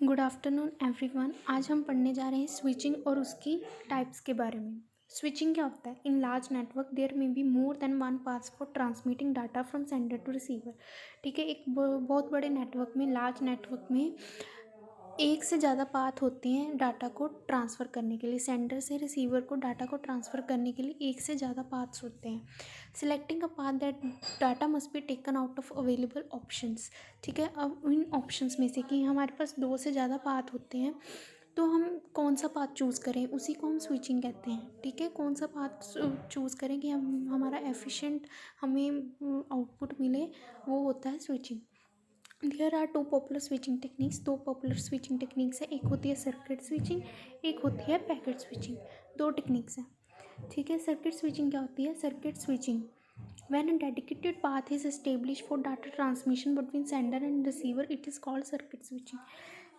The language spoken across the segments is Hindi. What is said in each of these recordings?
Good afternoon everyone. आज हम पढ़ने जा रहे हैं स्विचिंग और उसकी टाइप्स के बारे में। स्विचिंग क्या होता है? In large network there may be more than one paths for transmitting data from sender to receiver. ठीक है, एक बहुत बड़े नेटवर्क में, लार्ज नेटवर्क में एक से ज़्यादा पाथ होते हैं डाटा को ट्रांसफ़र करने के लिए। सेंडर से रिसीवर को डाटा को ट्रांसफ़र करने के लिए एक से ज़्यादा पाथ्स होते हैं। Selecting a path that data must be taken out of available options. ठीक है, अब इन ऑप्शंस में से कि हमारे पास दो से ज़्यादा पाथ होते हैं तो हम कौन सा पाथ चूज़ करें, उसी को हम स्विचिंग कहते हैं। ठीक है, कौन सा पाथ चूज़ करें कि हम हमारा एफिशिएंट हमें आउटपुट मिले, वो होता है switching. There are two popular switching techniques. दो पॉपुलर स्विचिंग टेक्निक्स है, एक होती है सर्किट स्विचिंग, एक होती है पैकेट स्विचिंग। दो टेक्निक्स हैं। ठीक है, सर्किट स्विचिंग क्या होती है? Circuit switching when a dedicated path is established for data transmission between sender and receiver, it is called circuit switching.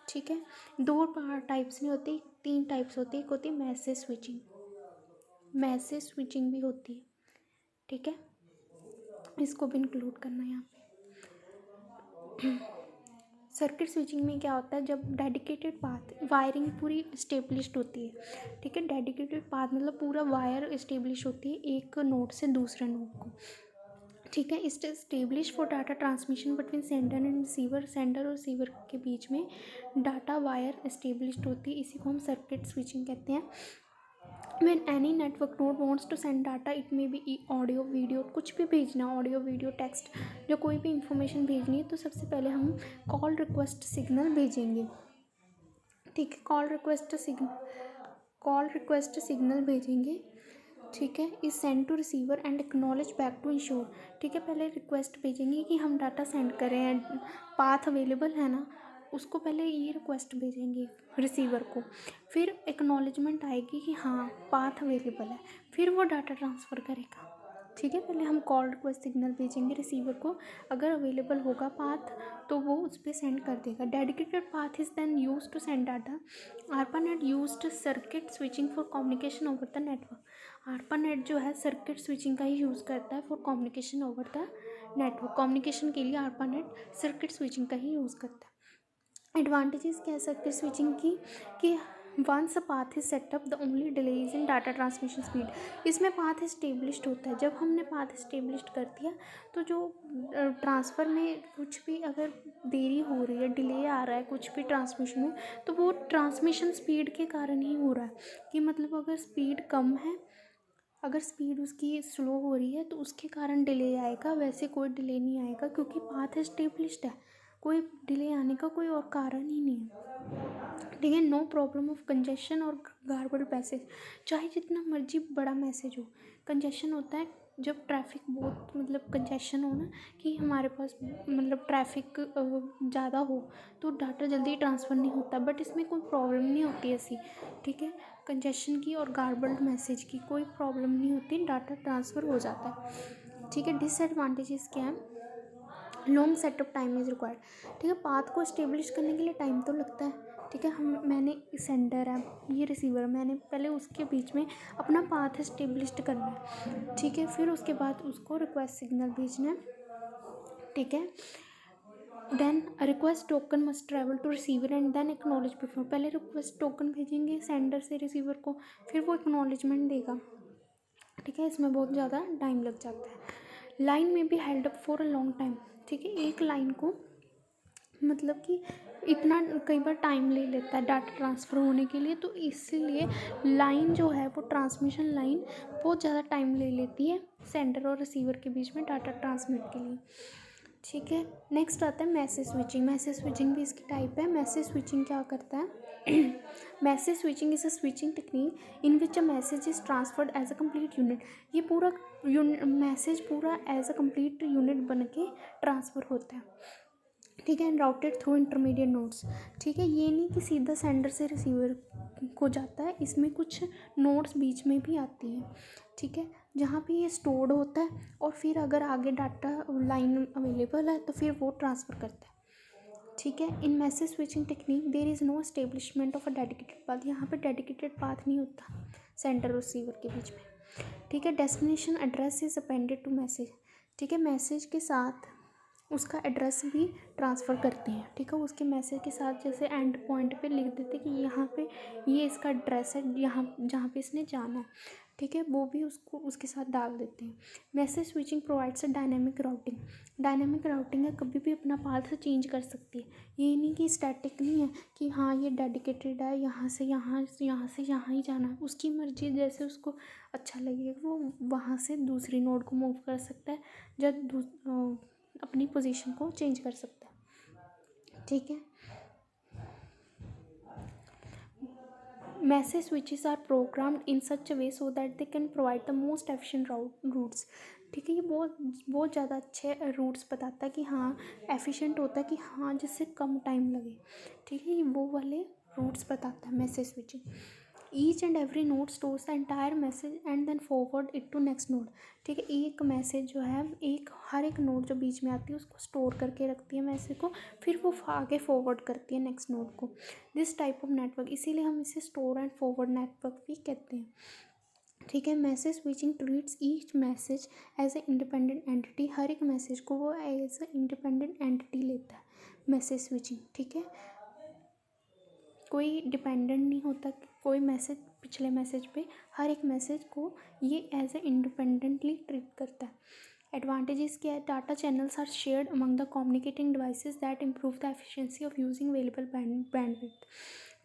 ठीक है, दो टाइप्स नहीं होती, तीन टाइप्स होती है। एक होती है मैसेज स्विचिंग, मैसेज स्विचिंग भी होती है। ठीक है, इसको भी इंक्लूड करना है यहाँ पे। सर्किट स्विचिंग में क्या होता है? जब डेडिकेटेड पाथ, वायरिंग पूरी इस्टेब्लिश्ड होती है। ठीक है, डेडिकेटेड पाथ मतलब पूरा वायर इस्टेब्लिश होती है एक नोड से दूसरे नोड को। ठीक है, इस establish for data transmission between sender and receiver. Sender और रिसीवर के बीच में डाटा वायर इस्टेब्लिश्ड होती है, इसी को हम सर्किट स्विचिंग कहते हैं। when any network node wants to send data, it may be audio video, कुछ भी भेजना, ऑडियो वीडियो टेक्स्ट, जो कोई भी इंफॉर्मेशन भेजनी है तो सबसे पहले हम कॉल रिक्वेस्ट सिग्नल भेजेंगे। ठीक है, कॉल रिक्वेस्ट सिग्नल भेजेंगे। ठीक है, is send to receiver and acknowledge back to ensure. ठीक है, पहले रिक्वेस्ट भेजेंगे कि हम डाटा सेंड करें, पाथ अवेलेबल है ना, उसको पहले ये रिक्वेस्ट भेजेंगे रिसीवर को। फिर एक्नॉलेजमेंट आएगी कि हाँ पाथ अवेलेबल है, फिर वो डाटा ट्रांसफ़र करेगा। ठीक है, पहले हम कॉल रिक्वेस्ट सिग्नल भेजेंगे रिसीवर को, अगर अवेलेबल होगा पाथ तो वो उस पर सेंड कर देगा। Dedicated path is then use to send data. ARPANET used circuit switching for communication over the network. ARPANET जो है सर्किट स्विचिंग का ही यूज़ करता है for communication over the network. Communication के लिए ARPANET सर्किट स्विचिंग का ही यूज़ करता है। एडवांटेजेस क्या है सर्किट स्विचिंग की कि once a path is setup the only delay is in data transmission speed. इसमें पाथ इस्टेब्लिश्ड होता है, जब हमने पाथ इस्टेब्लिश्ड कर दिया तो जो ट्रांसफ़र में कुछ भी अगर देरी हो रही है, डिले आ रहा है कुछ भी ट्रांसमिशन में, तो वो ट्रांसमिशन स्पीड के कारण ही हो रहा है। कि मतलब अगर स्पीड कम है, अगर स्पीड उसकी स्लो हो रही है तो उसके कारण डिले आएगा, वैसे कोई डिले नहीं आएगा क्योंकि पाथ इस्टेब्लिश्ड है, कोई डिले आने का कोई और कारण ही नहीं है। ठीक है, नो प्रॉब्लम ऑफ कंजेशन और गार्बल्ड मैसेज। चाहे जितना मर्जी बड़ा मैसेज हो, कंजेशन होता है जब ट्रैफिक बहुत मतलब कंजेशन हो ना, कि हमारे पास मतलब ट्रैफिक ज़्यादा हो तो डाटा जल्दी ट्रांसफ़र नहीं होता, बट इसमें कोई प्रॉब्लम नहीं होती ऐसी। ठीक है, कंजेशन की और गार्बल्ड मैसेज की कोई प्रॉब्लम नहीं होती, डाटा ट्रांसफ़र हो जाता है। ठीक है, डिसएडवांटेजेस क्या है? Long setup time is required. ठीक है, पाथ को इस्टेब्लिश करने के लिए टाइम तो लगता है। ठीक है, मैंने सेंडर है, ये रिसीवर, मैंने पहले उसके बीच में अपना पाथ इस्टेब्लिश्ड करना है। ठीक है, फिर उसके बाद उसको रिक्वेस्ट सिग्नल भेजना है। ठीक है, then request token must travel to receiver and then acknowledge before. पहले रिक्वेस्ट टोकन भेजेंगे सेंडर से रिसीवर को, फिर वो एक्नॉलेजमेंट देगा। ठीक है, इसमें बहुत ज़्यादा टाइम लग जाता है। लाइन में भी held up for a long time. ठीक है, एक लाइन को मतलब कि इतना कई बार टाइम ले लेता है डाटा ट्रांसफ़र होने के लिए, तो इसीलिए लाइन जो है वो ट्रांसमिशन लाइन बहुत ज़्यादा टाइम ले लेती है सेंडर और रिसीवर के बीच में डाटा ट्रांसमिट के लिए। ठीक है, नेक्स्ट आता है मैसेज स्विचिंग। मैसेज स्विचिंग भी इसकी टाइप है। मैसेज स्विचिंग क्या करता है? Message switching is a switching technique in which a message is transferred as a complete unit. ये पूरा मैसेज पूरा एज अ कंप्लीट यूनिट बन के ट्रांसफ़र होता है। ठीक है, and routed through intermediate nodes. ठीक है, ये नहीं कि सीधा सेंडर से रिसीवर को जाता है, इसमें कुछ नोड्स बीच में भी आती हैं। ठीक है, जहाँ पे ये स्टोर्ड होता है और फिर अगर आगे डाटा लाइन अवेलेबल है तो फिर वो ट्रांसफ़र करता है। ठीक है, in message switching technique there is no establishment of a dedicated path. यहाँ पे डेडिकेटेड पाथ नहीं होता सेंडर और रिसीवर के बीच में। ठीक है, destination address is appended to message. ठीक है, मैसेज के साथ उसका एड्रेस भी ट्रांसफ़र करते हैं, ठीक है। उसके मैसेज के साथ जैसे एंड पॉइंट पे लिख देते हैं कि यहाँ पे ये इसका एड्रेस है, यहाँ जहाँ पे इसने जाना है, ठीक है, वो भी उसको उसके साथ डाल देते हैं। Message switching provides a dynamic routing. Dynamic routing है, कभी भी अपना पाथ चेंज कर सकती है। ये नहीं कि स्टैटिक नहीं है कि हाँ ये डेडिकेटेड है, यहाँ से यहाँ ही जाना है। उसकी मर्जी, जैसे उसको अच्छा लगे वो वहाँ से दूसरी नोड को मूव कर सकता है, जब अपनी पोजीशन को चेंज कर सकता है, ठीक है। Message switches are programmed in such a way so that they can provide the most efficient routes, ठीक है। ये बहुत ज़्यादा अच्छे रूट्स बताता है कि हाँ एफिशिएंट होता है कि हाँ जिससे कम टाइम लगे, ठीक है। ये वो वाले रूट्स बताता है message switching. Each and every node stores the entire message and then forward it to next node, ठीक है। एक मैसेज जो है हर एक नोड जो बीच में आती है उसको स्टोर करके रखती है मैसेज को, फिर वो आगे फॉरवर्ड करती है नेक्स्ट नोड को। दिस टाइप ऑफ नेटवर्क, इसीलिए हम इसे स्टोर एंड फॉरवर्ड नेटवर्क भी कहते हैं, ठीक है। Message switching treats each message as a independent entity. हर एक मैसेज को वो एज ए इंडिपेंडेंट एंटिटी लेता है मैसेज स्विचिंग, ठीक है। कोई डिपेंडेंट नहीं होता कोई मैसेज पिछले मैसेज पे, हर एक मैसेज को ये एज ए इंडिपेंडेंटली ट्रीट करता है। एडवांटेजेस क्या है? Data channels are shared among the communicating devices that improve the efficiency of using available bandwidth.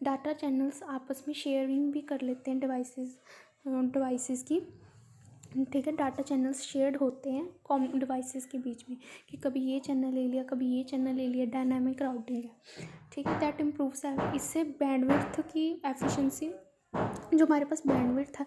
Data channels आपस में शेयरिंग भी कर लेते हैं डिवाइसेस की, ठीक है। डाटा चैनल्स शेयर्ड होते हैं कॉमन डिवाइसेस के बीच में कि कभी ये चैनल ले लिया, कभी ये चैनल ले लिया। डायनामिक राउटिंग है, ठीक है। दैट इम्प्रूव्स, इससे बैंडविड्थ की एफिशिएंसी, जो हमारे पास बैंडविड्थ है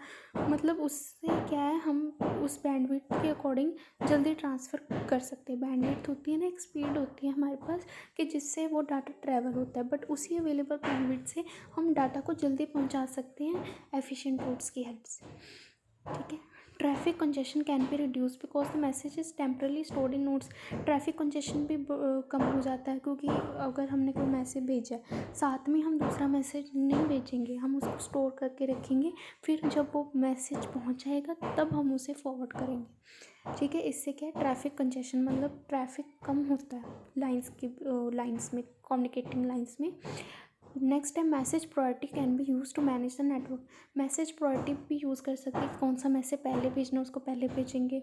मतलब उससे क्या है, हम उस बैंडविड्थ के अकॉर्डिंग जल्दी ट्रांसफ़र कर सकते हैं। बैंडविड्थ होती है ना, एक स्पीड होती है हमारे पास कि जिससे वो डाटा ट्रैवल होता है, बट उसी अवेलेबल बैंडविड्थ से हम डाटा को जल्दी पहुंचा सकते हैं एफिशिएंट रूट्स की हेल्प से, ठीक है। Traffic congestion can be reduce because the message is temporarily stored in nodes. Traffic congestion भी कम हो जाता है, क्योंकि अगर हमने कोई मैसेज भेजा है, साथ में हम दूसरा मैसेज नहीं भेजेंगे, हम उसको स्टोर करके रखेंगे, फिर जब वो मैसेज पहुंच जाएगा तब हम उसे फॉरवर्ड करेंगे, ठीक है। इससे क्या है, ट्रैफिक कंजेशन मतलब ट्रैफिक कम होता है लाइन्स में, कम्युनिकेटिंग लाइन्स में। नेक्स्ट है message priority can be use to manage the network. Message priority भी यूज़ कर सकते हैं, कौन सा मैसेज पहले भेजना उसको पहले भेजेंगे,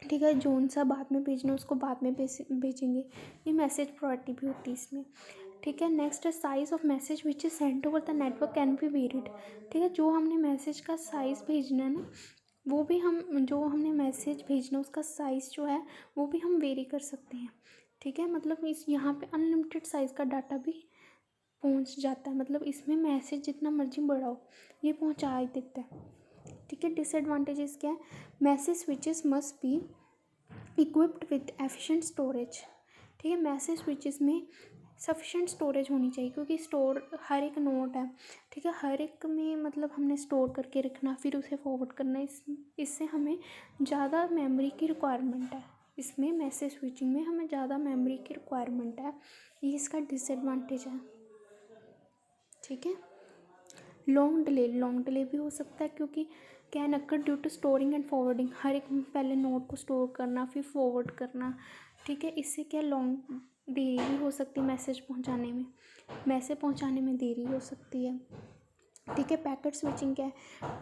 ठीक है। जोन सा बाद में भेजना उसको बाद में भेजेंगे। ये मैसेज प्रायोरिटी भी होती है इसमें, ठीक है। नेक्स्ट है size of message which is send over the network can be varied, ठीक है। जो हमने मैसेज का साइज़ भेजना है ना, वो भी जो हमने मैसेज भेजना उसका साइज़ जो है वो भी हम वेरी कर सकते हैं, ठीक है। मतलब इस यहाँ पे अनलिमिटेड साइज़ का डाटा भी पहुंच जाता है, मतलब इसमें मैसेज जितना मर्जी बड़ा हो ये पहुंचा ही देता है, ठीक है। डिसएडवांटेजेस क्या है? Message switches must be equipped with efficient storage, ठीक है। मैसेज स्विचेस में सफिशेंट स्टोरेज होनी चाहिए, क्योंकि स्टोर हर एक नोट है, ठीक है, हर एक में मतलब हमने स्टोर करके रखना फिर उसे फॉरवर्ड करना, इससे हमें ज़्यादा मेमोरी की रिक्वायरमेंट है। इसमें मैसेज स्विचिंग में हमें ज़्यादा मेमोरी की रिक्वायरमेंट है, ये इसका डिसएडवांटेज है, ठीक है। लॉन्ग डिले भी हो सकता है, क्योंकि can occur due to storing and forwarding. हर एक पहले नोट को स्टोर करना फिर फॉरवर्ड करना, ठीक है। इससे क्या लॉन्ग देरी भी हो सकती है मैसेज पहुंचाने में देरी हो सकती है, ठीक है। पैकेट स्विचिंग क्या है?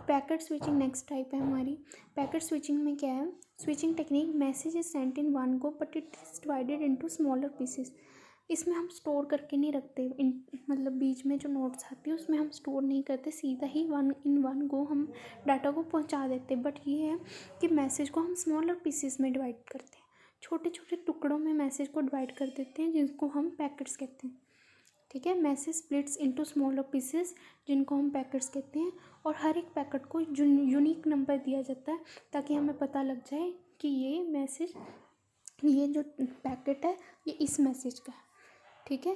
पैकेट स्विचिंग नेक्स्ट टाइप है हमारी। पैकेट स्विचिंग में क्या है? Switching technique, message is sent in one go but it is divided into smaller pieces. इसमें हम स्टोर करके नहीं रखते, मतलब बीच में जो नोट्स आती है उसमें हम स्टोर नहीं करते, सीधा ही वन गो हम डाटा को पहुंचा देते। बट ये है कि मैसेज को हम स्मॉलर पीसेस में डिवाइड करते हैं, छोटे छोटे टुकड़ों में मैसेज को डिवाइड कर देते हैं, जिनको हम पैकेट्स कहते हैं, ठीक है। Message splits into smaller pieces, जिनको हम पैकेट्स कहते हैं, और हर एक पैकेट को यूनिक नंबर दिया जाता है ताकि हमें पता लग जाए कि ये जो पैकेट है ये इस मैसेज का है, ठीक है।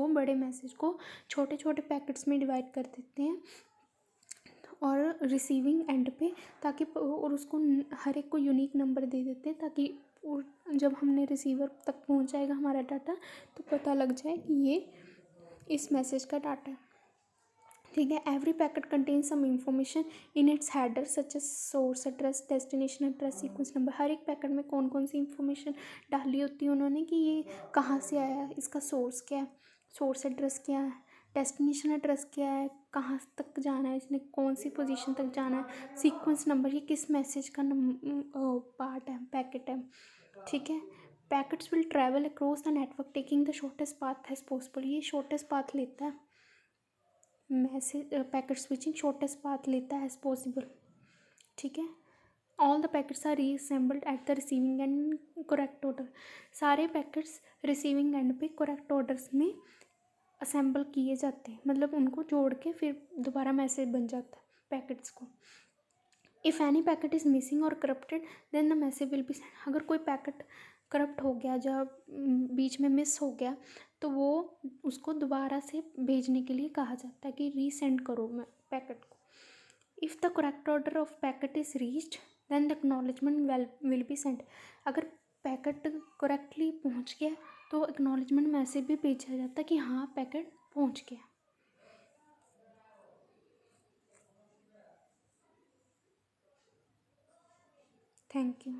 बड़े मैसेज को छोटे छोटे पैकेट्स में डिवाइड कर देते हैं और रिसीविंग एंड पे और उसको हर एक को यूनिक नंबर दे देते हैं, ताकि जब हमने रिसीवर तक पहुंच जाएगा हमारा डाटा तो पता लग जाए कि ये इस मैसेज का डाटा है, ठीक है। Every packet contain some information in its header such as source address, destination address, sequence number. हर एक पैकेट में कौन कौन सी इंफॉर्मेशन डाली होती है उन्होंने कि ये कहाँ से आया है, इसका सोर्स क्या है, सोर्स एड्रेस क्या है, डेस्टिनेशन एड्रेस क्या है, कहाँ तक जाना है, इसने कौन सी पोजीशन तक जाना है, सीक्वेंस नंबर, ये किस मैसेज का पार्ट है, पैकेट है। ठीक है। Packets will travel across the network taking the shortest path as possible. ये शॉर्टेस्ट पाथ लेता है, message packet switching shortest path लेता है एज पॉसिबल। ठीक है। All the packets are reassembled at the receiving end correct order. सारे पैकेट्स रिसीविंग एंड पे करेक्ट ऑर्डर्स में असेंबल किए जाते हैं, मतलब उनको जोड़ के फिर दोबारा मैसेज बन जाता है पैकेट्स को। If any packet is missing और corrupted then the message will be send. अगर कोई पैकेट करप्ट हो गया, जब बीच में मिस हो गया, तो वो उसको दोबारा से भेजने के लिए कहा जाता है कि रीसेंड करो पैकेट को। If the correct order of packet is reached then the acknowledgement will be send. अगर पैकेट करेक्टली पहुंच गया तो एक्नॉलेजमेंट मैसेज भी भेजा जाता है कि हाँ पैकेट पहुंच गया। Thank you.